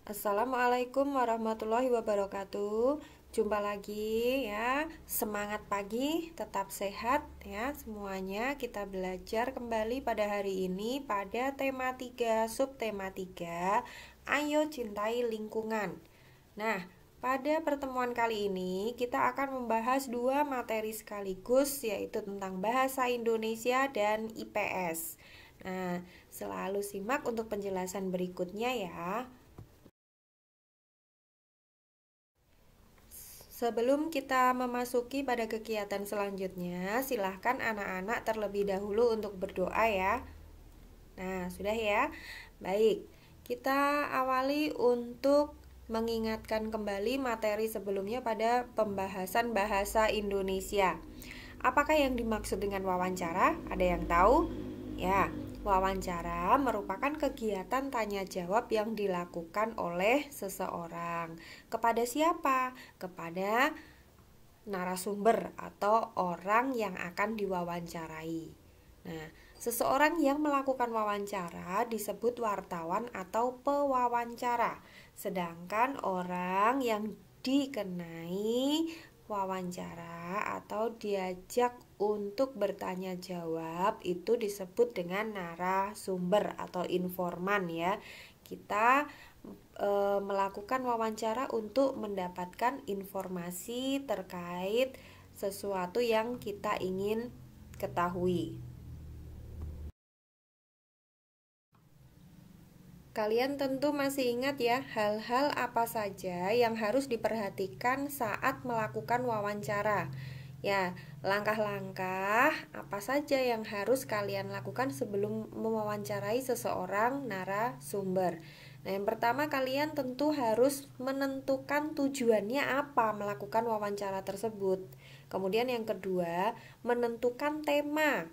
Assalamualaikum warahmatullahi wabarakatuh. Jumpa lagi ya. Semangat pagi, tetap sehat ya semuanya. Kita belajar kembali pada hari ini pada tema 3, subtema 3. Ayo cintai lingkungan. Nah, pada pertemuan kali ini kita akan membahas dua materi sekaligus, yaitu tentang bahasa Indonesia dan IPS. Nah, selalu simak untuk penjelasan berikutnya ya. Sebelum kita memasuki pada kegiatan selanjutnya, silahkan anak-anak terlebih dahulu untuk berdoa ya. Nah, sudah ya. Baik, kita awali untuk mengingatkan kembali materi sebelumnya pada pembahasan bahasa Indonesia. Apakah yang dimaksud dengan wawancara? Ada yang tahu? Ya, wawancara merupakan kegiatan tanya jawab yang dilakukan oleh seseorang. Kepada siapa? Kepada narasumber atau orang yang akan diwawancarai. Nah, seseorang yang melakukan wawancara disebut wartawan atau pewawancara. Sedangkan orang yang dikenai wawancara atau diajak untuk bertanya jawab itu disebut dengan narasumber atau informan ya. Kita melakukan wawancara untuk mendapatkan informasi terkait sesuatu yang kita ingin ketahui. Kalian tentu masih ingat ya, hal-hal apa saja yang harus diperhatikan saat melakukan wawancara. Ya, langkah-langkah apa saja yang harus kalian lakukan sebelum mewawancarai seseorang narasumber. Nah, yang pertama kalian tentu harus menentukan tujuannya apa melakukan wawancara tersebut. Kemudian yang kedua, menentukan tema.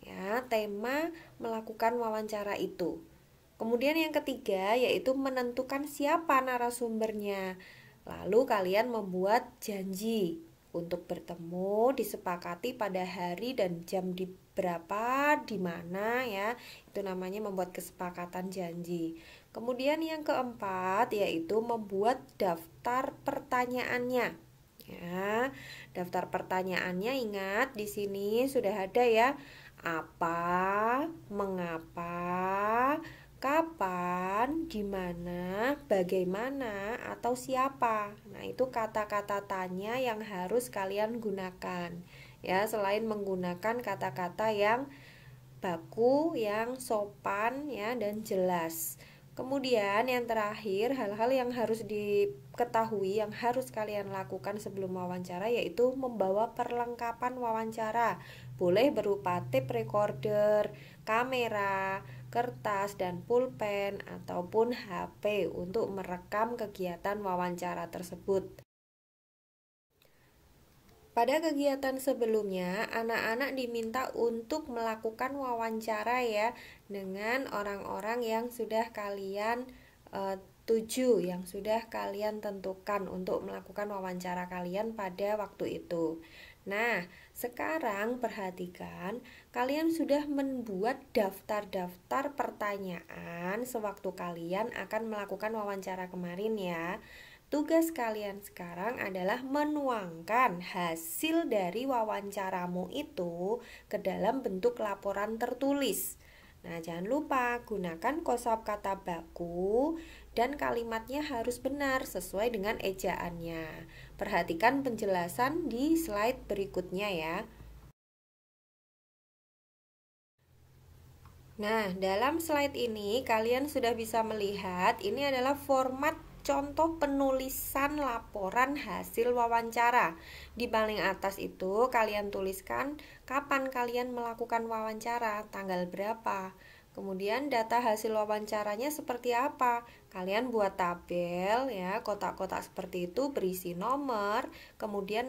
Ya, tema melakukan wawancara itu. Kemudian yang ketiga yaitu menentukan siapa narasumbernya. Lalu kalian membuat janji untuk bertemu, disepakati pada hari dan jam di berapa, di mana ya. Itu namanya membuat kesepakatan janji. Kemudian yang keempat yaitu membuat daftar pertanyaannya. Ya, daftar pertanyaannya ingat di sini sudah ada ya. Apa, mengapa, kapan, di mana, bagaimana, atau siapa. Nah, itu kata-kata tanya yang harus kalian gunakan. Ya, selain menggunakan kata-kata yang baku, yang sopan ya dan jelas. Kemudian yang terakhir, hal-hal yang harus diketahui yang harus kalian lakukan sebelum wawancara yaitu membawa perlengkapan wawancara. Boleh berupa tape recorder, kamera, kertas dan pulpen ataupun HP untuk merekam kegiatan wawancara tersebut. Pada kegiatan sebelumnya, anak-anak diminta untuk melakukan wawancara ya dengan orang-orang yang sudah kalian tuju, yang sudah kalian tentukan untuk melakukan wawancara kalian pada waktu itu. Nah, sekarang perhatikan, kalian sudah membuat daftar-daftar pertanyaan sewaktu kalian akan melakukan wawancara kemarin ya. Tugas kalian sekarang adalah menuangkan hasil dari wawancaramu itu ke dalam bentuk laporan tertulis. Nah, jangan lupa gunakan kosakata baku dan kalimatnya harus benar sesuai dengan ejaannya. Perhatikan penjelasan di slide berikutnya ya. Nah, dalam slide ini kalian sudah bisa melihat ini adalah format contoh penulisan laporan hasil wawancara. Di paling atas itu kalian tuliskan kapan kalian melakukan wawancara, tanggal berapa. Kemudian data hasil wawancaranya seperti apa? Kalian buat tabel ya, kotak-kotak seperti itu berisi nomor, kemudian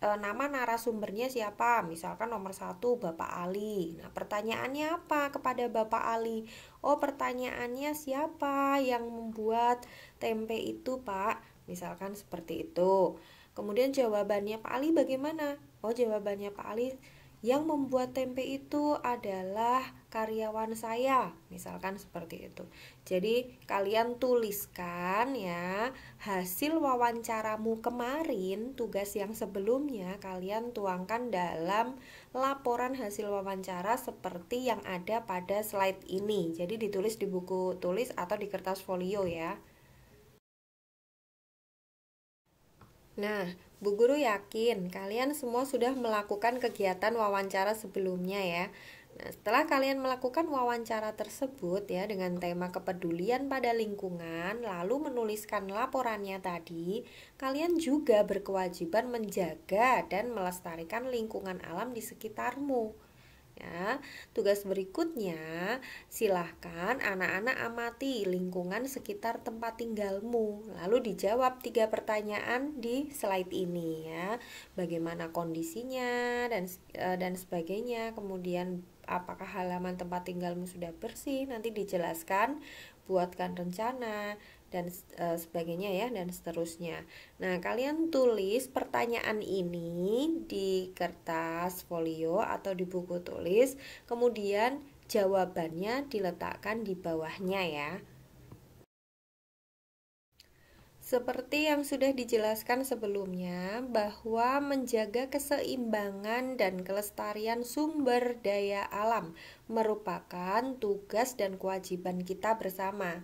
nama narasumbernya siapa? Misalkan nomor 1 Bapak Ali. Nah, pertanyaannya apa kepada Bapak Ali? Oh, pertanyaannya siapa yang membuat tempe itu, Pak? Misalkan seperti itu. Kemudian jawabannya Pak Ali bagaimana? Oh, jawabannya Pak Ali Yang membuat tempe itu adalah karyawan saya, misalkan seperti itu. Jadi kalian tuliskan ya hasil wawancaramu kemarin, tugas yang sebelumnya kalian tuangkan dalam laporan hasil wawancara seperti yang ada pada slide ini. Jadi ditulis di buku tulis atau di kertas folio ya. Nah, Bu Guru yakin kalian semua sudah melakukan kegiatan wawancara sebelumnya ya. Nah, setelah kalian melakukan wawancara tersebut ya dengan tema kepedulian pada lingkungan, lalu menuliskan laporannya tadi, kalian juga berkewajiban menjaga dan melestarikan lingkungan alam di sekitarmu. Ya, tugas berikutnya, silahkan anak-anak amati lingkungan sekitar tempat tinggalmu. Lalu dijawab 3 pertanyaan di slide ini ya. Bagaimana kondisinya dan sebagainya. Kemudian apakah halaman tempat tinggalmu sudah bersih? Nanti dijelaskan, buatkan rencana dan sebagainya ya dan seterusnya. Nah, kalian tulis pertanyaan ini di kertas folio atau di buku tulis, kemudian jawabannya diletakkan di bawahnya ya. Seperti yang sudah dijelaskan sebelumnya, bahwa menjaga keseimbangan dan kelestarian sumber daya alam merupakan tugas dan kewajiban kita bersama.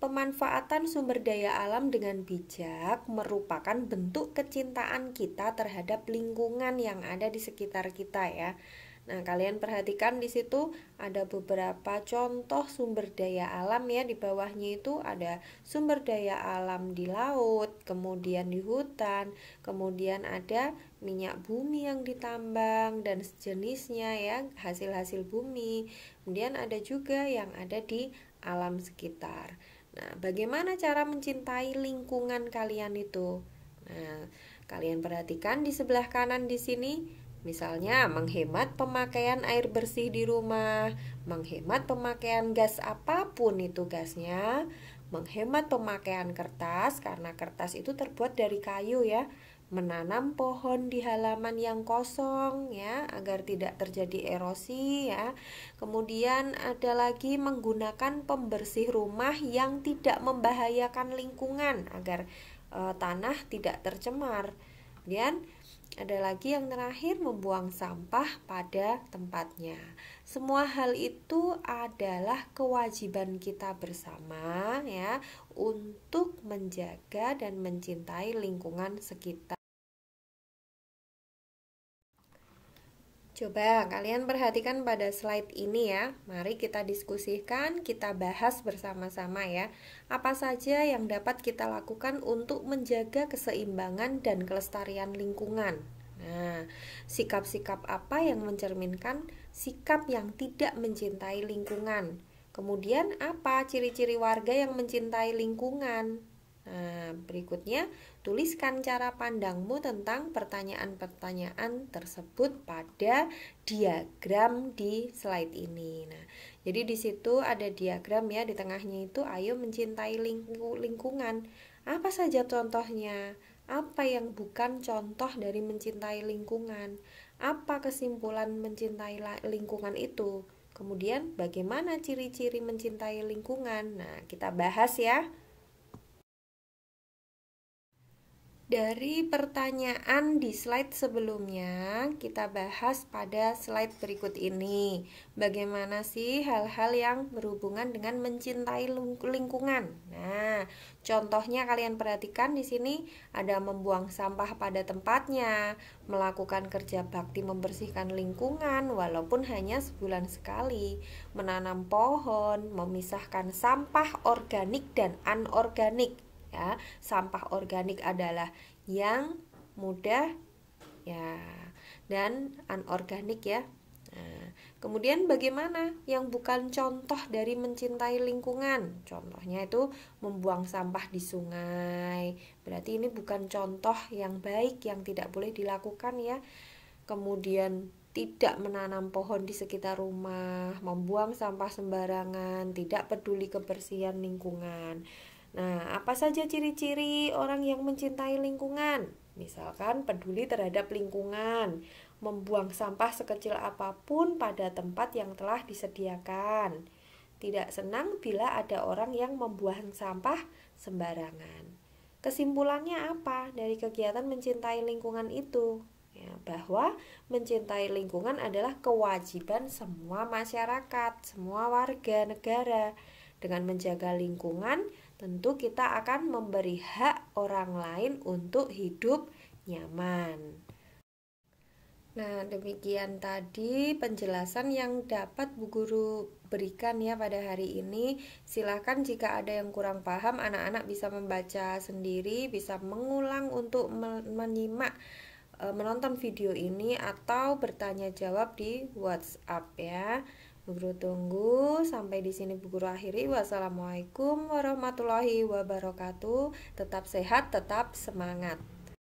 Pemanfaatan sumber daya alam dengan bijak merupakan bentuk kecintaan kita terhadap lingkungan yang ada di sekitar kita ya. Nah, kalian perhatikan di situ ada beberapa contoh sumber daya alam ya, di bawahnya itu ada sumber daya alam di laut, kemudian di hutan, kemudian ada minyak bumi yang ditambang dan sejenisnya ya, hasil-hasil bumi. Kemudian ada juga yang ada di alam sekitar. Nah, bagaimana cara mencintai lingkungan kalian itu? Nah, kalian perhatikan di sebelah kanan di sini. Misalnya menghemat pemakaian air bersih di rumah, menghemat pemakaian gas apapun itu gasnya, menghemat pemakaian kertas karena kertas itu terbuat dari kayu ya, menanam pohon di halaman yang kosong ya agar tidak terjadi erosi ya. Kemudian ada lagi menggunakan pembersih rumah yang tidak membahayakan lingkungan agar tanah tidak tercemar. Kemudian ada lagi yang terakhir, membuang sampah pada tempatnya. Semua hal itu adalah kewajiban kita bersama ya untuk menjaga dan mencintai lingkungan sekitar. Coba kalian perhatikan pada slide ini ya. Mari kita diskusikan, kita bahas bersama-sama ya. Apa saja yang dapat kita lakukan untuk menjaga keseimbangan dan kelestarian lingkungan. Nah, sikap-sikap apa yang mencerminkan sikap yang tidak mencintai lingkungan? Kemudian apa ciri-ciri warga yang mencintai lingkungan? Nah, berikutnya tuliskan cara pandangmu tentang pertanyaan-pertanyaan tersebut pada diagram di slide ini. Nah, jadi di situ ada diagram ya, di tengahnya itu ayo mencintai lingkungan. Apa saja contohnya? Apa yang bukan contoh dari mencintai lingkungan? Apa kesimpulan mencintai lingkungan itu? Kemudian bagaimana ciri-ciri mencintai lingkungan? Nah, kita bahas ya. Dari pertanyaan di slide sebelumnya, kita bahas pada slide berikut ini. Bagaimana sih hal-hal yang berhubungan dengan mencintai lingkungan? Nah, contohnya kalian perhatikan di sini ada membuang sampah pada tempatnya, melakukan kerja bakti membersihkan lingkungan walaupun hanya sebulan sekali, menanam pohon, memisahkan sampah organik dan anorganik. Ya, sampah organik adalah yang mudah ya dan anorganik ya. Nah, kemudian bagaimana yang bukan contoh dari mencintai lingkungan? Contohnya itu membuang sampah di sungai. Berarti ini bukan contoh yang baik, yang tidak boleh dilakukan ya. Kemudian tidak menanam pohon di sekitar rumah, membuang sampah sembarangan, tidak peduli kebersihan lingkungan. Nah, apa saja ciri-ciri orang yang mencintai lingkungan? Misalkan peduli terhadap lingkungan, membuang sampah sekecil apapun pada tempat yang telah disediakan. Tidak senang bila ada orang yang membuang sampah sembarangan. Kesimpulannya apa dari kegiatan mencintai lingkungan itu? Ya, bahwa mencintai lingkungan adalah kewajiban semua masyarakat, semua warga negara. Dengan menjaga lingkungan, tentu kita akan memberi hak orang lain untuk hidup nyaman. Nah, demikian tadi penjelasan yang dapat Bu Guru berikan ya pada hari ini. Silakan jika ada yang kurang paham, anak-anak bisa membaca sendiri, bisa mengulang untuk menyimak menonton video ini atau bertanya jawab di WhatsApp ya. Bu Guru tunggu. Sampai di sini Bu Guru akhiri. Wassalamualaikum warahmatullahi wabarakatuh. Tetap sehat, tetap semangat.